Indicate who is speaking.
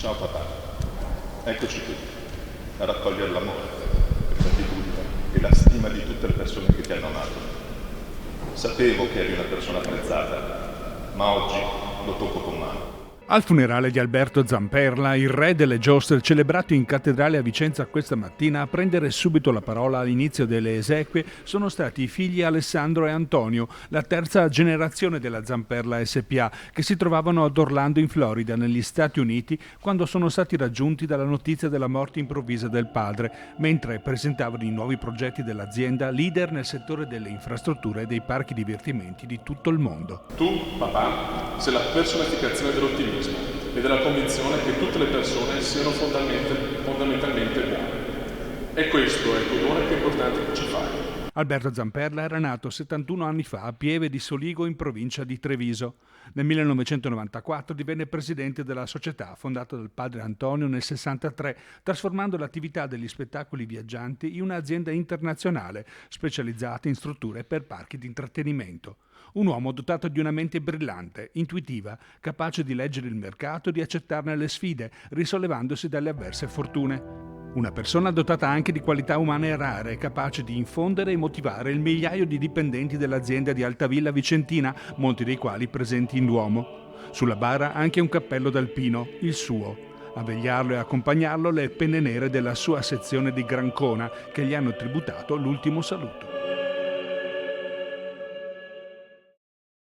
Speaker 1: Ciao papà, eccoci qui, a raccogliere l'amore, la fiducia e la stima di tutte le persone che ti hanno amato. Sapevo che eri una persona apprezzata, ma oggi lo tocco con mano.
Speaker 2: Al funerale di Alberto Zamperla, il re delle giostre, celebrato in cattedrale a Vicenza questa mattina, a prendere subito la parola all'inizio delle esequie sono stati i figli Alessandro e Antonio, la terza generazione della Zamperla SpA, che si trovavano ad Orlando in Florida, negli Stati Uniti, quando sono stati raggiunti dalla notizia della morte improvvisa del padre, mentre presentavano i nuovi progetti dell'azienda, leader nel settore delle infrastrutture e dei parchi divertimenti di tutto il mondo.
Speaker 1: Tu, papà, sei la personificazione dell'ottimismo e della convinzione che tutte le persone siano fondamentalmente buone. E questo è il tuo onore più importante che ci fai.
Speaker 2: Alberto Zamperla era nato 71 anni fa a Pieve di Soligo in provincia di Treviso. Nel 1994 divenne presidente della società fondata dal padre Antonio nel 63, trasformando l'attività degli spettacoli viaggianti in un'azienda internazionale specializzata in strutture per parchi di intrattenimento. Un uomo dotato di una mente brillante, intuitiva, capace di leggere il mercato e di accettarne le sfide, risollevandosi dalle avverse fortune. Una persona dotata anche di qualità umane rare, capace di infondere e motivare il migliaio di dipendenti dell'azienda di Altavilla Vicentina, molti dei quali presenti in Duomo. Sulla bara anche un cappello d'alpino, il suo. A vegliarlo e accompagnarlo le penne nere della sua sezione di Grancona, che gli hanno tributato l'ultimo saluto.